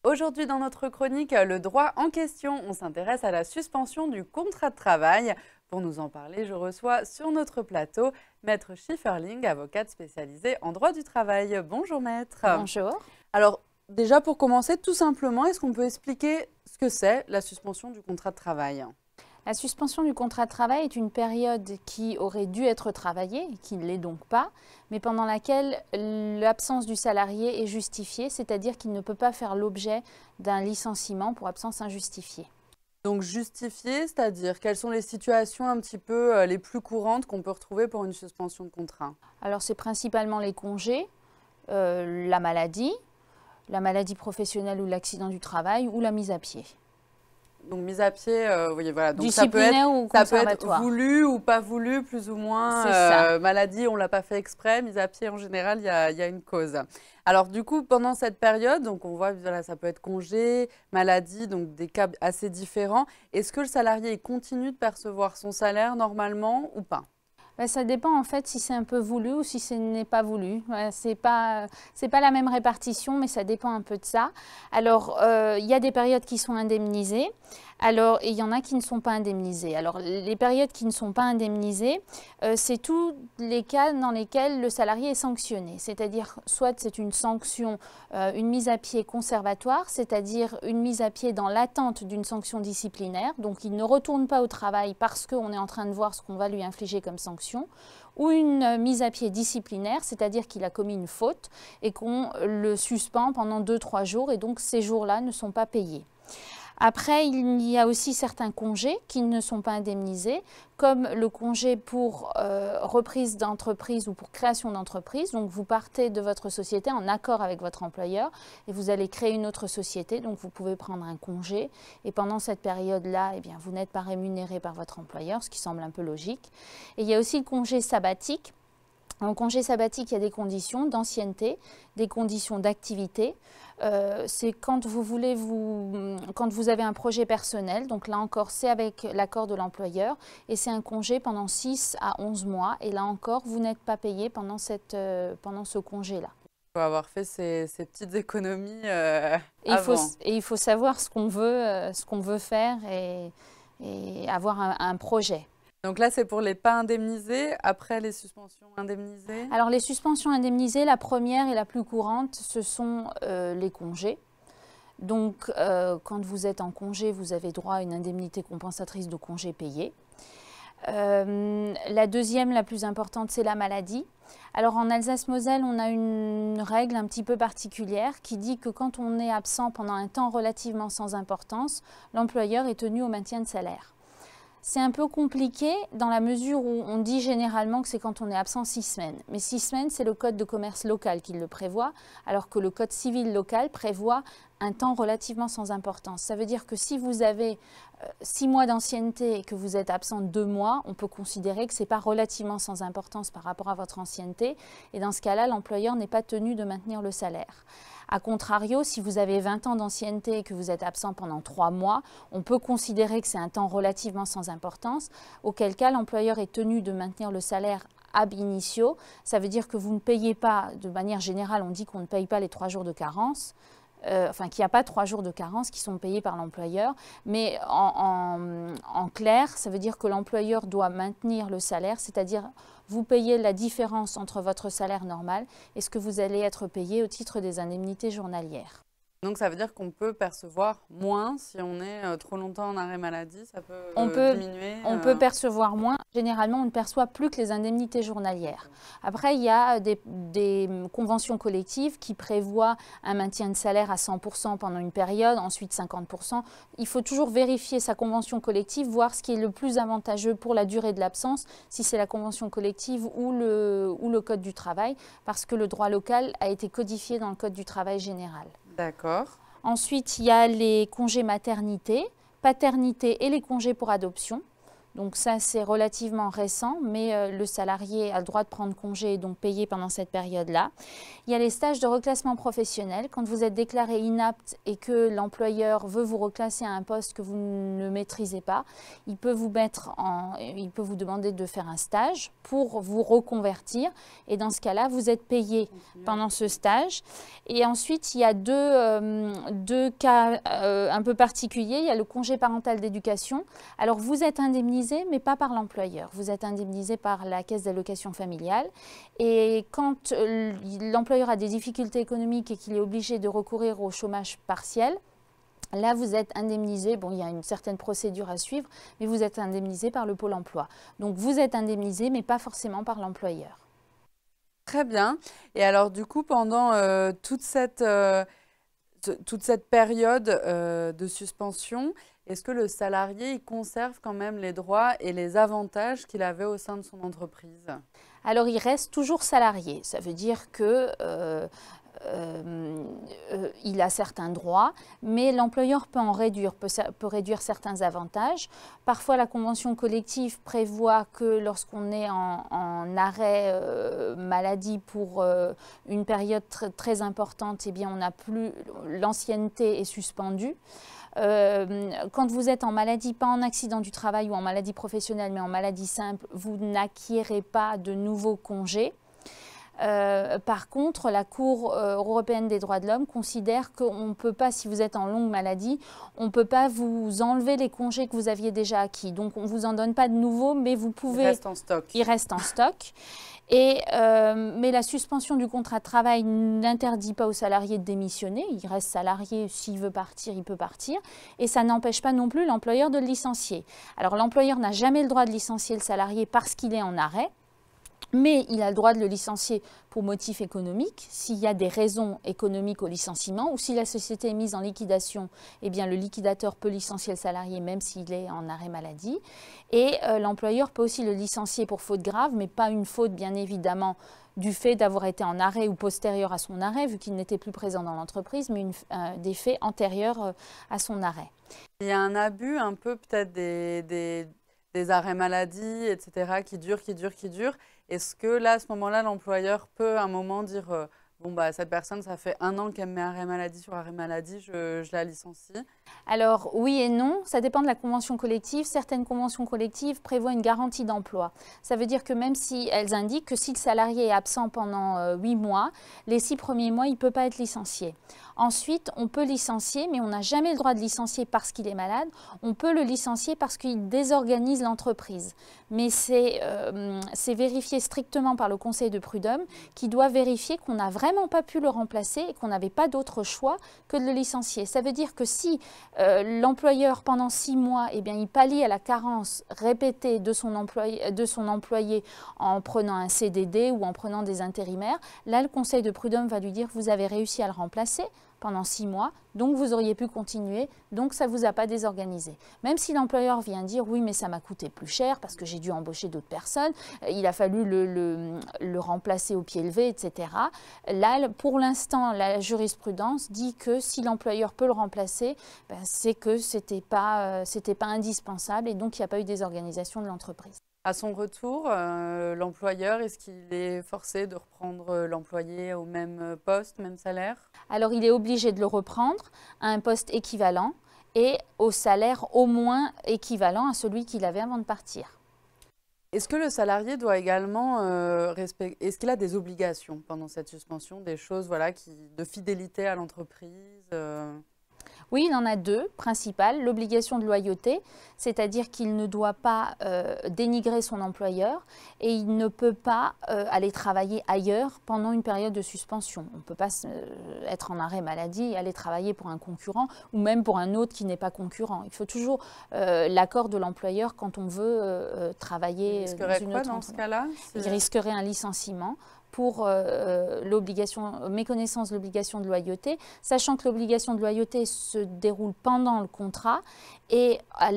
Aujourd'hui, dans notre chronique Le droit en question, on s'intéresse à la suspension du contrat de travail. Pour nous en parler, je reçois sur notre plateau Maître Schifferling, avocate spécialisée en droit du travail. Bonjour Maître. Bonjour. Alors, déjà pour commencer, tout simplement, est-ce qu'on peut expliquer ce que c'est la suspension du contrat de travail ? La suspension du contrat de travail est une période qui aurait dû être travaillée, qui ne l'est donc pas, mais pendant laquelle l'absence du salarié est justifiée, c'est-à-dire qu'il ne peut pas faire l'objet d'un licenciement pour absence injustifiée. Donc justifié, c'est-à-dire quelles sont les situations un petit peu les plus courantes qu'on peut retrouver pour une suspension de contrat ? Alors c'est principalement les congés, la maladie professionnelle ou l'accident du travail ou la mise à pied. Donc mise à pied, oui, voilà. Donc Disciplinaire ou ça peut être conservatoire. voulu ou pas voulu, plus ou moins. C'est ça. Maladie, on ne l'a pas fait exprès. Mise à pied, en général, il y a une cause. Alors du coup, pendant cette période, donc on voit, voilà, ça peut être congé, maladie, donc des cas assez différents. Est-ce que le salarié continue de percevoir son salaire normalement ou pas ? Ça dépend en fait si c'est un peu voulu ou si ce n'est pas voulu. C'est pas la même répartition, mais ça dépend un peu de ça. Alors, il y a des périodes qui sont indemnisées. Alors, et il y en a qui ne sont pas indemnisées. Alors, les périodes qui ne sont pas indemnisées, c'est tous les cas dans lesquels le salarié est sanctionné. C'est-à-dire, soit c'est une sanction, une mise à pied conservatoire, c'est-à-dire une mise à pied dans l'attente d'une sanction disciplinaire. Donc, il ne retourne pas au travail parce qu'on est en train de voir ce qu'on va lui infliger comme sanction, ou une mise à pied disciplinaire, c'est-à-dire qu'il a commis une faute et qu'on le suspend pendant 2-3 jours et donc ces jours-là ne sont pas payés. Après, il y a aussi certains congés qui ne sont pas indemnisés, comme le congé pour reprise d'entreprise ou pour création d'entreprise. Donc, vous partez de votre société en accord avec votre employeur et vous allez créer une autre société. Donc, vous pouvez prendre un congé et pendant cette période-là, eh bien, vous n'êtes pas rémunéré par votre employeur, ce qui semble un peu logique. Et il y a aussi le congé sabbatique. En congé sabbatique, il y a des conditions d'ancienneté, des conditions d'activité. C'est quand vous voulez quand vous avez un projet personnel, donc là encore c'est avec l'accord de l'employeur et c'est un congé pendant 6 à 11 mois et là encore vous n'êtes pas payé pendant ce congé-là. Il faut avoir fait ces petites économies Et avant. il faut savoir ce qu'on veut faire et avoir un projet. Donc là, c'est pour les pas indemnisés. Après, les suspensions indemnisées. Alors les suspensions indemnisées, la première et la plus courante, ce sont les congés. Donc quand vous êtes en congé, vous avez droit à une indemnité compensatrice de congé payé. La deuxième, la plus importante, c'est la maladie. Alors en Alsace-Moselle, on a une règle un petit peu particulière qui dit que quand on est absent pendant un temps relativement sans importance, l'employeur est tenu au maintien de salaire. C'est un peu compliqué dans la mesure où on dit généralement que c'est quand on est absent 6 semaines. Mais 6 semaines, c'est le code de commerce local qui le prévoit, alors que le code civil local prévoit un temps relativement sans importance. Ça veut dire que si vous avez 6 mois d'ancienneté et que vous êtes absent 2 mois, on peut considérer que ce n'est pas relativement sans importance par rapport à votre ancienneté. Et dans ce cas-là, l'employeur n'est pas tenu de maintenir le salaire. A contrario, si vous avez 20 ans d'ancienneté et que vous êtes absent pendant 3 mois, on peut considérer que c'est un temps relativement sans importance, auquel cas l'employeur est tenu de maintenir le salaire ab initio. Ça veut dire que vous ne payez pas, de manière générale, on dit qu'on ne paye pas les 3 jours de carence, qu'il n'y a pas 3 jours de carence qui sont payés par l'employeur, mais en clair, ça veut dire que l'employeur doit maintenir le salaire, c'est-à-dire vous payez la différence entre votre salaire normal et ce que vous allez être payé au titre des indemnités journalières. Donc ça veut dire qu'on peut percevoir moins si on est trop longtemps en arrêt maladie, ça peut diminuer. On peut percevoir moins. Généralement, on ne perçoit plus que les indemnités journalières. Après, il y a des conventions collectives qui prévoient un maintien de salaire à 100% pendant une période, ensuite 50%. Il faut toujours vérifier sa convention collective, voir ce qui est le plus avantageux pour la durée de l'absence, si c'est la convention collective ou le code du travail, parce que le droit local a été codifié dans le code du travail général. D'accord. Ensuite, il y a les congés maternité, paternité et les congés pour adoption. Donc ça, c'est relativement récent, mais le salarié a le droit de prendre congé et donc payer pendant cette période-là. Il y a les stages de reclassement professionnel. Quand vous êtes déclaré inapte et que l'employeur veut vous reclasser à un poste que vous ne maîtrisez pas, il peut vous demander de faire un stage pour vous reconvertir. Et dans ce cas-là, vous êtes payé pendant ce stage. Et ensuite, il y a deux cas un peu particuliers. Il y a le congé parental d'éducation. Alors, vous êtes indemnisé, mais pas par l'employeur. Vous êtes indemnisé par la caisse d'allocation familiale. Et quand l'employeur a des difficultés économiques et qu'il est obligé de recourir au chômage partiel, là, vous êtes indemnisé. Bon, il y a une certaine procédure à suivre, mais vous êtes indemnisé par le Pôle emploi. Donc, vous êtes indemnisé, mais pas forcément par l'employeur. Très bien. Et alors, du coup, pendant toute cette période de suspension, est-ce que le salarié il conserve quand même les droits et les avantages qu'il avait au sein de son entreprise? Alors, il reste toujours salarié. Ça veut dire que il a certains droits, mais l'employeur peut en réduire, peut réduire certains avantages. Parfois, la convention collective prévoit que lorsqu'on est en arrêt maladie pour une période très importante, eh bien, on n'a plus, l'ancienneté est suspendue. Quand vous êtes en maladie, pas en accident du travail ou en maladie professionnelle, mais en maladie simple, vous n'acquérez pas de nouveaux congés. Par contre, la Cour européenne des droits de l'homme considère qu'on ne peut pas, si vous êtes en longue maladie, on ne peut pas vous enlever les congés que vous aviez déjà acquis. Donc, on ne vous en donne pas de nouveaux, mais vous pouvez… Il reste en stock. Il reste en stock. Mais la suspension du contrat de travail n'interdit pas au salarié de démissionner. Il reste salarié, s'il veut partir, il peut partir. Et ça n'empêche pas non plus l'employeur de le licencier. Alors, l'employeur n'a jamais le droit de licencier le salarié parce qu'il est en arrêt. Mais il a le droit de le licencier pour motif économique, s'il y a des raisons économiques au licenciement, ou si la société est mise en liquidation, eh bien le liquidateur peut licencier le salarié même s'il est en arrêt maladie. Et l'employeur peut aussi le licencier pour faute grave, mais pas une faute bien évidemment du fait d'avoir été en arrêt ou postérieur à son arrêt, vu qu'il n'était plus présent dans l'entreprise, mais des faits antérieurs à son arrêt. Il y a un abus un peu peut-être des arrêts maladie, etc., qui durent. Est-ce que là, à ce moment-là, l'employeur peut à un moment dire bon, bah, cette personne, ça fait 1 an qu'elle me met arrêt maladie sur arrêt maladie, je la licencie? Alors oui et non, ça dépend de la convention collective. Certaines conventions collectives prévoient une garantie d'emploi. Ça veut dire que même si elles indiquent que si le salarié est absent pendant 8 mois, les 6 premiers mois, il ne peut pas être licencié. Ensuite, on peut licencier, mais on n'a jamais le droit de licencier parce qu'il est malade. On peut le licencier parce qu'il désorganise l'entreprise. Mais c'est vérifié strictement par le Conseil de prud'homme qui doit vérifier qu'on n'a vraiment pas pu le remplacer et qu'on n'avait pas d'autre choix que de le licencier. Ça veut dire que si l'employeur, pendant 6 mois, eh bien, il pallie à la carence répétée de son employé en prenant un CDD ou en prenant des intérimaires, là, le Conseil de prud'homme va lui dire « vous avez réussi à le remplacer ». Pendant 6 mois, donc vous auriez pu continuer, donc ça ne vous a pas désorganisé. Même si l'employeur vient dire oui, mais ça m'a coûté plus cher parce que j'ai dû embaucher d'autres personnes, il a fallu le remplacer au pied levé, etc. Là, pour l'instant, la jurisprudence dit que si l'employeur peut le remplacer, ben, c'est que c'était pas indispensable et donc il n'y a pas eu désorganisation de l'entreprise. À son retour, l'employeur, est-ce qu'il est forcé de reprendre l'employé au même poste, même salaire? Alors, il est obligé de le reprendre à un poste équivalent et au salaire au moins équivalent à celui qu'il avait avant de partir. Est-ce que le salarié doit également est-ce qu'il a des obligations pendant cette suspension, des choses voilà, de fidélité à l'entreprise? Oui, il en a 2 principales. L'obligation de loyauté, c'est-à-dire qu'il ne doit pas dénigrer son employeur et il ne peut pas aller travailler ailleurs pendant une période de suspension. On ne peut pas être en arrêt maladie et aller travailler pour un concurrent ou même pour un autre qui n'est pas concurrent. Il faut toujours l'accord de l'employeur quand on veut travailler dans une autre entreprise. Il risquerait quoi dans ce cas-là? Il risquerait un licenciement pour méconnaissance de l'obligation de loyauté, sachant que l'obligation de loyauté se déroule pendant le contrat et à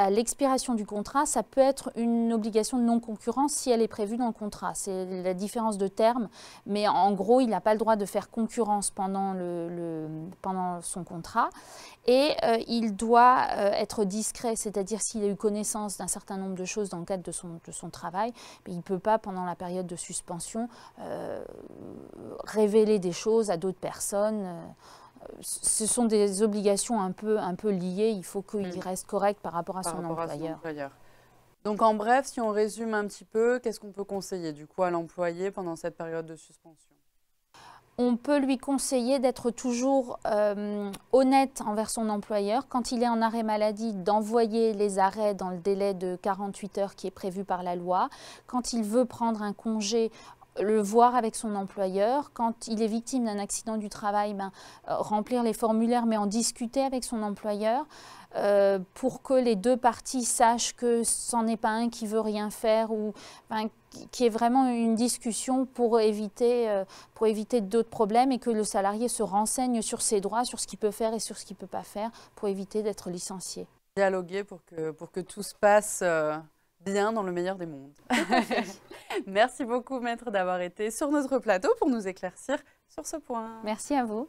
l'expiration du contrat, ça peut être une obligation de non-concurrence si elle est prévue dans le contrat. C'est la différence de terme, mais en gros, il n'a pas le droit de faire concurrence pendant son contrat et il doit être discret, c'est-à-dire s'il a eu connaissance d'un certain nombre de choses dans le cadre de son travail, il ne peut pas, pendant la période de suspension, révéler des choses à d'autres personnes. Ce sont des obligations un peu liées. Il faut qu'il reste correct par rapport à son employeur. Donc, en bref, si on résume un petit peu, qu'est-ce qu'on peut conseiller du coup à l'employé pendant cette période de suspension? On peut lui conseiller d'être toujours honnête envers son employeur. Quand il est en arrêt maladie, d'envoyer les arrêts dans le délai de 48 heures qui est prévu par la loi. Quand il veut prendre un congé, le voir avec son employeur. Quand il est victime d'un accident du travail, remplir les formulaires, mais en discuter avec son employeur pour que les deux parties sachent que c'en est pas un qui veut rien faire ou qui est vraiment une discussion pour éviter d'autres problèmes et que le salarié se renseigne sur ses droits, sur ce qu'il peut faire et sur ce qu'il ne peut pas faire pour éviter d'être licencié. Dialoguer pour que tout se passe bien dans le meilleur des mondes. Merci beaucoup, Maître, d'avoir été sur notre plateau pour nous éclaircir sur ce point. Merci à vous.